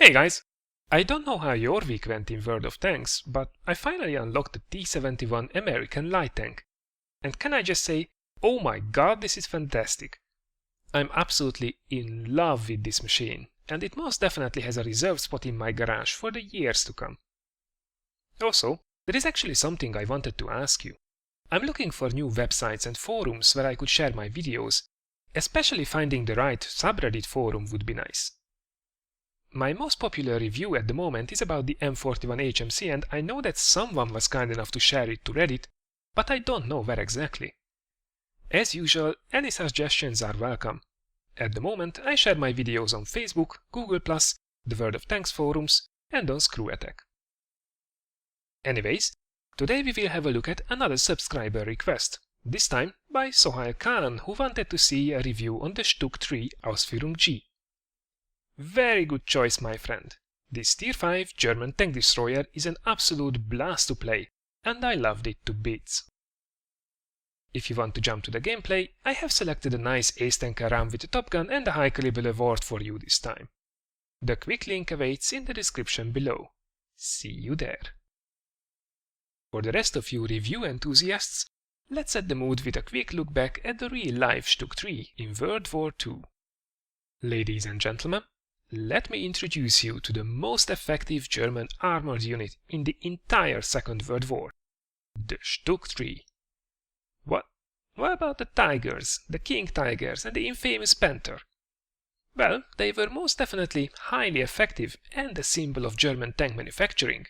Hey guys! I don't know how your week went in World of Tanks, but I finally unlocked the T-71 American light tank. And can I just say, oh my god, this is fantastic! I'm absolutely in love with this machine, and it most definitely has a reserved spot in my garage for the years to come. Also, there is actually something I wanted to ask you. I'm looking for new websites and forums where I could share my videos, especially finding the right subreddit forum would be nice. My most popular review at the moment is about the M41 HMC, and I know that someone was kind enough to share it to Reddit, but I don't know where exactly. As usual, any suggestions are welcome. At the moment, I share my videos on Facebook, Google+, the World of Tanks forums, and on Screw Attack. Anyways, today we will have a look at another subscriber request, this time by Sohail Khan, who wanted to see a review on the STUG III G. Very good choice, my friend. This Tier 5 German tank destroyer is an absolute blast to play, and I loved it to bits. If you want to jump to the gameplay, I have selected a nice ace tanker round with a Top Gun and a high caliber award for you this time. The quick link awaits in the description below. See you there. For the rest of you review enthusiasts, let's set the mood with a quick look back at the real-life STUG III in World War II. Ladies and gentlemen, let me introduce you to the most effective German armored unit in the entire Second World War, the STUG III. What about the Tigers, the King Tigers and the infamous Panther? Well, they were most definitely highly effective and a symbol of German tank manufacturing.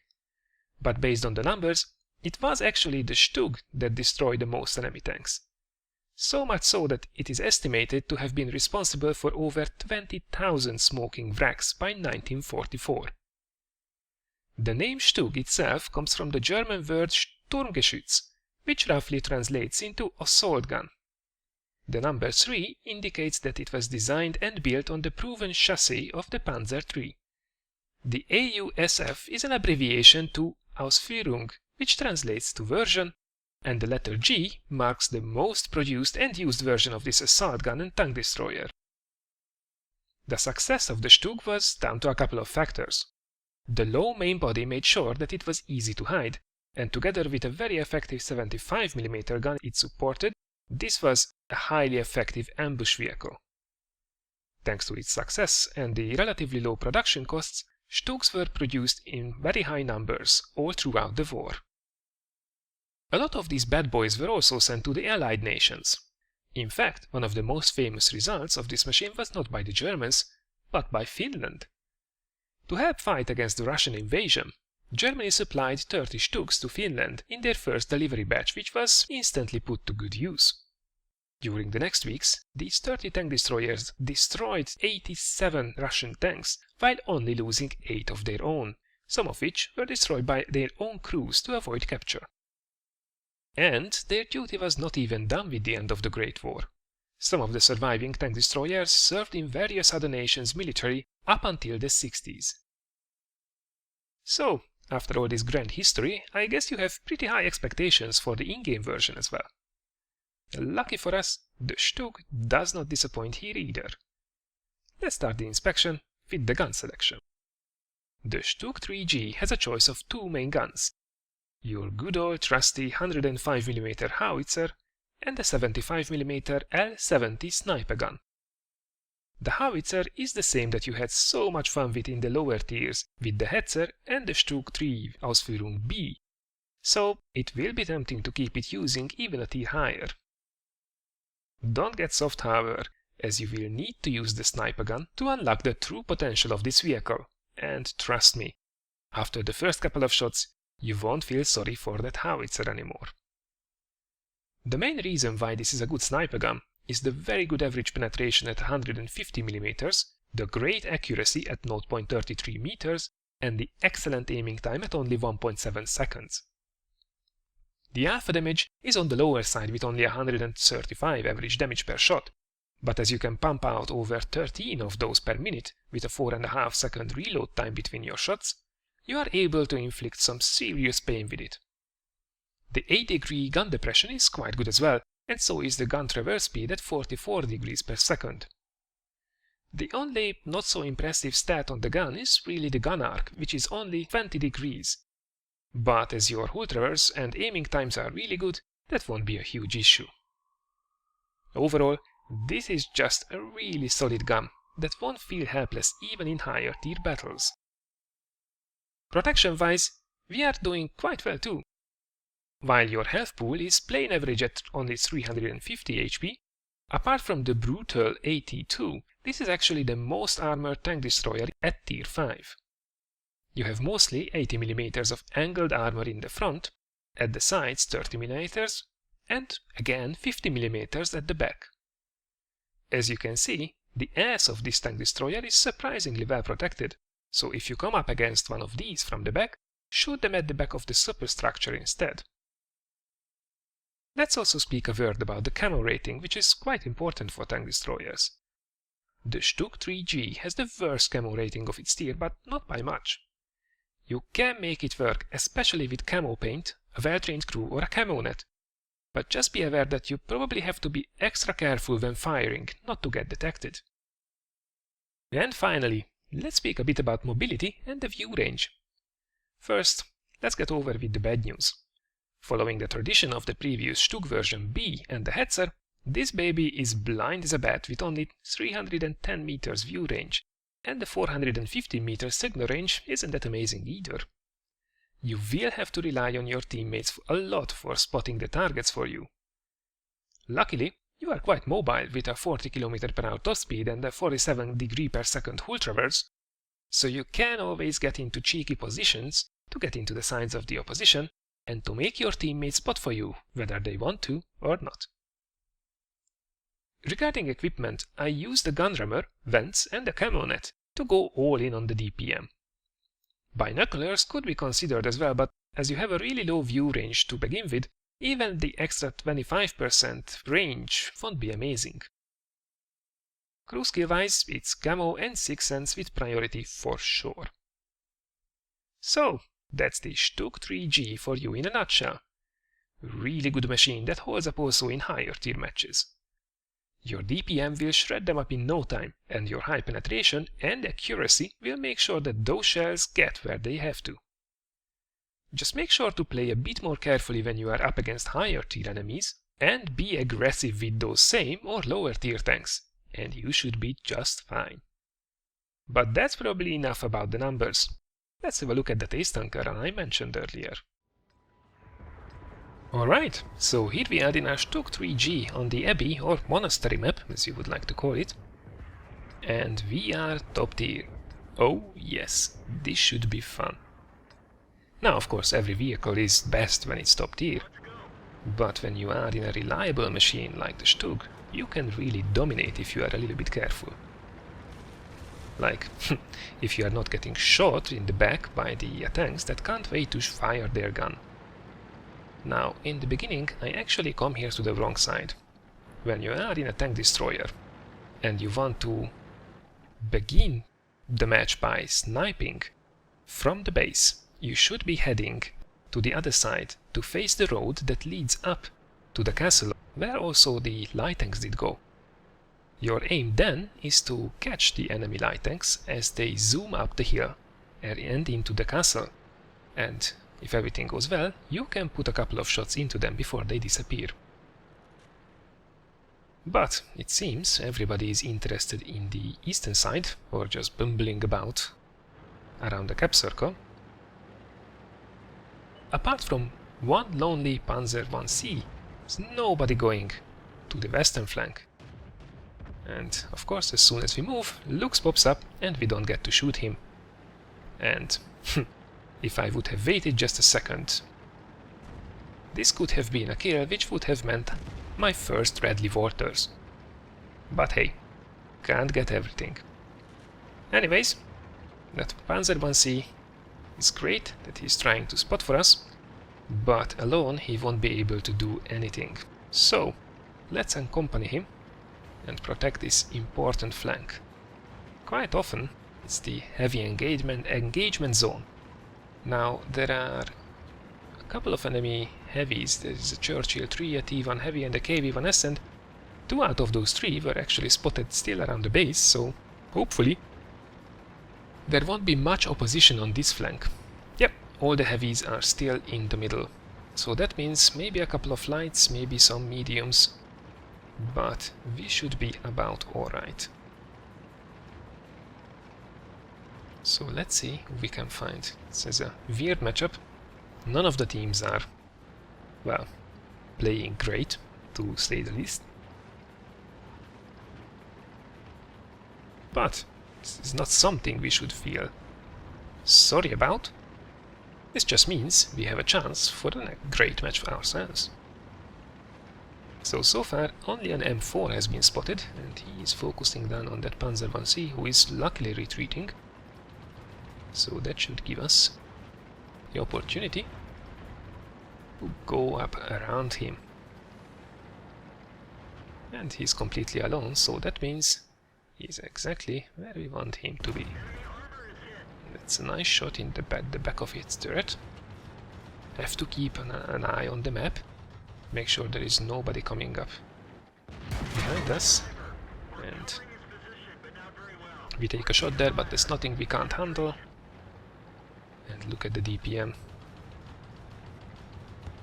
But based on the numbers, it was actually the STUG that destroyed the most enemy tanks. So much so that it is estimated to have been responsible for over 20,000 smoking wrecks by 1944. The name STUG itself comes from the German word Sturmgeschütz, which roughly translates into assault gun. The number 3 indicates that it was designed and built on the proven chassis of the Panzer III. The AUSF is an abbreviation to Ausführung, which translates to version, and the letter G marks the most produced and used version of this assault gun and tank destroyer. The success of the STUG was down to a couple of factors. The low main body made sure that it was easy to hide, and together with a very effective 75mm gun it supported, this was a highly effective ambush vehicle. Thanks to its success and the relatively low production costs, STUGs were produced in very high numbers all throughout the war. A lot of these bad boys were also sent to the Allied nations. In fact, one of the most famous results of this machine was not by the Germans, but by Finland. To help fight against the Russian invasion, Germany supplied 30 STUGs to Finland in their first delivery batch, which was instantly put to good use. During the next weeks, these 30 tank destroyers destroyed 87 Russian tanks, while only losing 8 of their own, some of which were destroyed by their own crews to avoid capture. And their duty was not even done with the end of the Great War. Some of the surviving tank destroyers served in various other nations' military up until the 60s. So, after all this grand history, I guess you have pretty high expectations for the in-game version as well. Lucky for us, the STUG does not disappoint here either. Let's start the inspection with the gun selection. The STUG III G has a choice of 2 main guns, your good old trusty 105mm howitzer and the 75mm L70 sniper gun. The howitzer is the same that you had so much fun with in the lower tiers with the Hetzer and the STUG III Ausführung B, so it will be tempting to keep it using even a tier higher. Don't get soft, however, as you will need to use the sniper gun to unlock the true potential of this vehicle, and trust me, after the first couple of shots, you won't feel sorry for that howitzer anymore. The main reason why this is a good sniper gun is the very good average penetration at 150mm, the great accuracy at 0.33 meters, and the excellent aiming time at only 1.7 seconds. The alpha damage is on the lower side with only 135 average damage per shot, but as you can pump out over 13 of those per minute with a 4.5 second reload time between your shots, you are able to inflict some serious pain with it. The 8-degree gun depression is quite good as well, and so is the gun traverse speed at 44 degrees per second. The only not so impressive stat on the gun is really the gun arc, which is only 20 degrees. But as your hull traverse and aiming times are really good, that won't be a huge issue. Overall, this is just a really solid gun that won't feel helpless even in higher tier battles. Protection-wise, we are doing quite well too. While your health pool is plain average at only 350 HP, apart from the brutal AT-2, this is actually the most armored tank destroyer at tier 5. You have mostly 80mm of angled armor in the front, at the sides 30mm, and again 50mm at the back. As you can see, the ass of this tank destroyer is surprisingly well protected, so if you come up against one of these from the back, shoot them at the back of the superstructure instead. Let's also speak a word about the camo rating, which is quite important for tank destroyers. The STUG III G has the worst camo rating of its tier, but not by much. You can make it work, especially with camo paint, a well-trained crew or a camo net, but just be aware that you probably have to be extra careful when firing, not to get detected. And finally, let's speak a bit about mobility and the view range. First, let's get over with the bad news. Following the tradition of the previous STUG version B and the Hetzer, this baby is blind as a bat with only 310 meters view range, and the 450 meters signal range isn't that amazing either. You will have to rely on your teammates a lot for spotting the targets for you. Luckily, you are quite mobile with a 40 km/h top speed and a 47 degree per second hull traverse, so you can always get into cheeky positions to get into the sides of the opposition and to make your teammates spot for you, whether they want to or not. Regarding equipment, I use the gun rammer, vents and the camo net to go all in on the DPM. Binoculars could be considered as well, but as you have a really low view range to begin with, even the extra 25% range won't be amazing. Crew skill-wise, it's camo and 6 cents with priority for sure. So, that's the STUG III G for you in a nutshell. Really good machine that holds up also in higher tier matches. Your DPM will shred them up in no time, and your high penetration and accuracy will make sure that those shells get where they have to. Just make sure to play a bit more carefully when you are up against higher tier enemies, and be aggressive with those same or lower tier tanks, and you should be just fine. But that's probably enough about the numbers. Let's have a look at the taste tanker I mentioned earlier. Alright, so here we are in our STUG III G on the Abbey or Monastery map, as you would like to call it. And we are top tier. Oh yes, this should be fun. Now of course every vehicle is best when it's top tier, but when you are in a reliable machine like the STUG, you can really dominate if you are a little bit careful. Like, if you are not getting shot in the back by the tanks that can't wait to fire their gun. Now, in the beginning, I actually come here to the wrong side. When you are in a tank destroyer, and you want to begin the match by sniping from the base, you should be heading to the other side to face the road that leads up to the castle, where also the light tanks did go. Your aim then is to catch the enemy light tanks as they zoom up the hill and into the castle, and if everything goes well, you can put a couple of shots into them before they disappear. But it seems everybody is interested in the eastern side, or just bumbling about around the cap circle. Apart from one lonely Panzer 1C, there's nobody going to the western flank. And of course, as soon as we move, Lux pops up and we don't get to shoot him. And if I would have waited just a second, this could have been a kill which would have meant my first Redley Walters. But hey, can't get everything. Anyways, that Panzer 1C is great that he's trying to spot for us, but alone he won't be able to do anything. So, let's accompany him and protect this important flank. Quite often, it's the heavy engagement zone. Now, there are a couple of enemy heavies. There's a Churchill 3, a T1 heavy and a KV1S, and 2 out of those 3 were actually spotted still around the base, so hopefully, there won't be much opposition on this flank. Yep, all the heavies are still in the middle. So that means maybe a couple of lights, maybe some mediums, but we should be about alright. So let's see who we can find. This is a weird matchup. None of the teams are, well, playing great, to say the least. But this is not something we should feel sorry about. This just means we have a chance for a great match for ourselves. So far only an M4 has been spotted, and he is focusing down on that Panzer 1C, who is luckily retreating. So that should give us the opportunity to go up around him. And he's completely alone, so that means he's exactly where we want him to be. That's a nice shot in the back of its turret. Have to keep an eye on the map. Make sure there is nobody coming up behind us. And we take a shot there, but there's nothing we can't handle. And look at the DPM.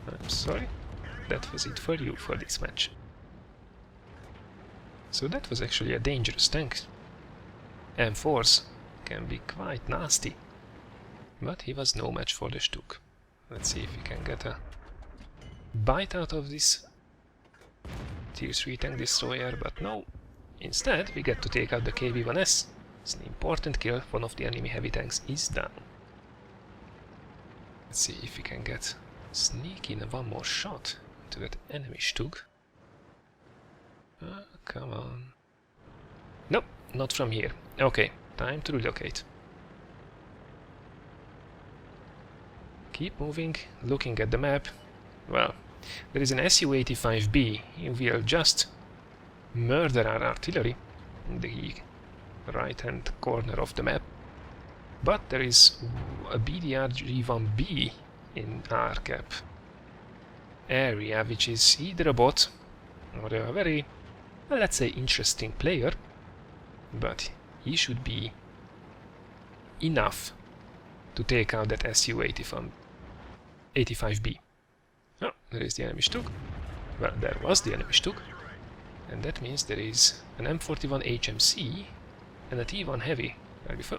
I'm sorry, that was it for you for this match. So that was actually a dangerous tank. M4s can be quite nasty, but he was no match for the STUG. Let's see if we can get a bite out of this Tier 3 tank destroyer, but no. Instead, we get to take out the KV-1S. It's an important kill. One of the enemy heavy tanks is down. Let's see if we can sneak in one more shot to that enemy STUG. Come on. Nope, not from here. Okay, time to relocate. Keep moving, looking at the map. Well, there is an Su-85B. He will just murder our artillery in the right-hand corner of the map. But there is a BDR G1B in our cap area, which is either a bot or a very, well, let's say, interesting player. But he should be enough to take out that Su-85B. Oh, there is the enemy STUG. Well, there was the enemy STUG. And that means there is an M41 HMC and a T1 heavy.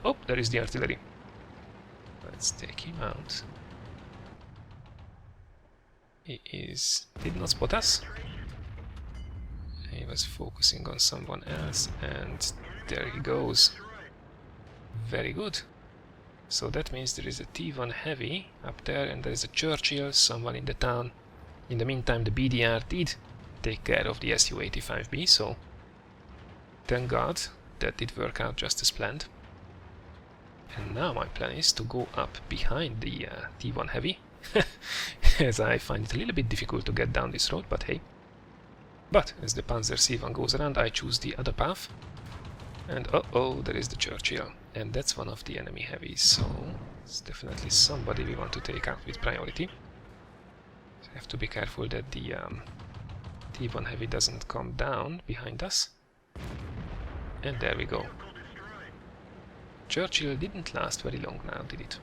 Oh, there is the artillery. Let's take him out. He did not spot us. He was focusing on someone else, and there he goes. Very good. So that means there is a T1 heavy up there, and there is a Churchill, someone in the town. In the meantime, the BDR did take care of the Su-85B, so thank God that did work out just as planned. And now my plan is to go up behind the T1 heavy, as I find it a little bit difficult to get down this road, but hey. But as the Panzer C1 goes around, I choose the other path. And oh, there is the Churchill. And that's one of the enemy heavies, so it's definitely somebody we want to take out with priority. So I have to be careful that the T1 heavy doesn't come down behind us. And there we go. Churchill didn't last very long now, did it?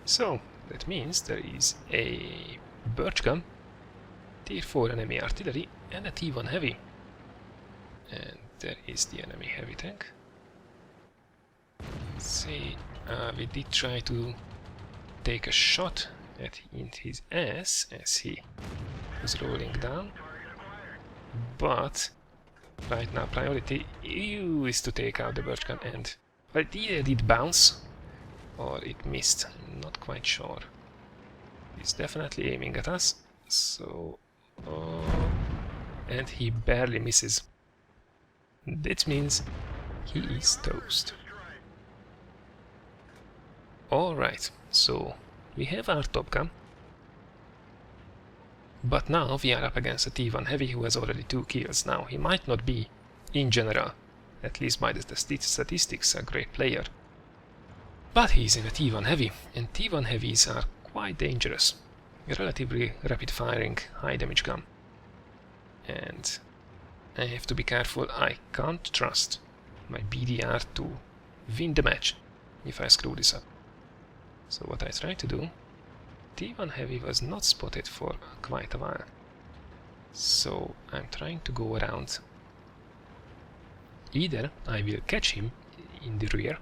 So that means there is a Birch gun, Tier 4 enemy artillery, and a T1 heavy. And there is the enemy heavy tank. Let's see, we did try to take a shot at his ass as he was rolling down, but right now priority is to take out the Birch gun, and well, it either did bounce or it missed. I'm not quite sure. He's definitely aiming at us, so and he barely misses. That means he is toast. Alright, so we have our Top Gun, but now we are up against a T1 heavy who has already 2 kills. Now he might not be, in general, at least by the statistics, a great player, but he's in a T1 heavy, and T1 heavies are quite dangerous. A relatively rapid firing, high damage gun. And I have to be careful. I can't trust my BDR to win the match if I screw this up. So what I try to do, T1 Heavy was not spotted for quite a while. So I'm trying to go around. Either I will catch him in the rear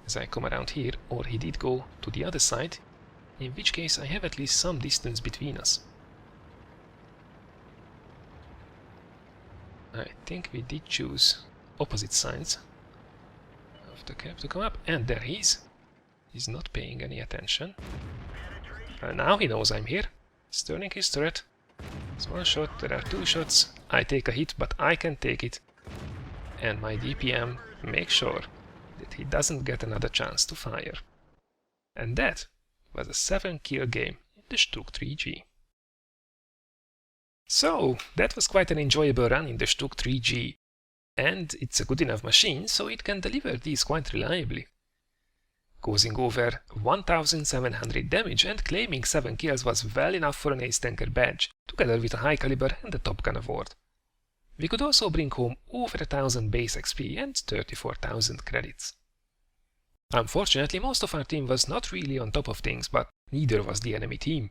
as I come around here, or he did go to the other side, in which case I have at least some distance between us. I think we did choose opposite sides of the cap to come up, and there he is. He's not paying any attention. Now he knows I'm here. He's turning his turret. It's one shot, there are two shots. I take a hit, but I can take it. And my DPM makes sure that he doesn't get another chance to fire. And that was a 7-kill game in the STUG III G. So, that was quite an enjoyable run in the STUG III G. And it's a good enough machine, so it can deliver these quite reliably. Causing over 1700 damage and claiming 7 kills was well enough for an ace tanker badge, together with a high caliber and a Top Gun award. We could also bring home over 1000 base XP and 34,000 credits. Unfortunately, most of our team was not really on top of things, but neither was the enemy team.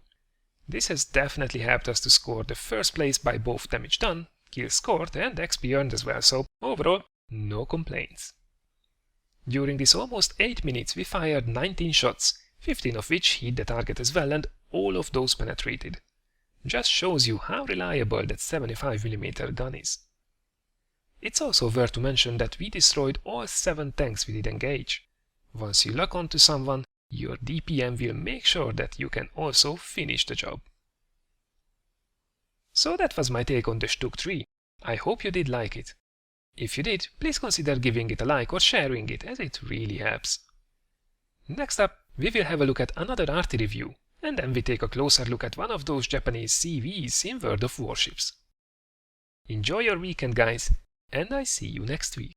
This has definitely helped us to score the first place by both damage done, kills scored and XP earned as well, so overall, no complaints. During this almost 8 minutes we fired 19 shots, 15 of which hit the target as well, and all of those penetrated. Just shows you how reliable that 75mm gun is. It's also worth to mention that we destroyed all 7 tanks we did engage. Once you lock onto someone, your DPM will make sure that you can also finish the job. So that was my take on the STUG III. I hope you did like it. If you did, please consider giving it a like or sharing it, as it really helps. Next up, we will have a look at another arty review, and then we take a closer look at one of those Japanese CVs in World of Warships. Enjoy your weekend, guys, and I see you next week.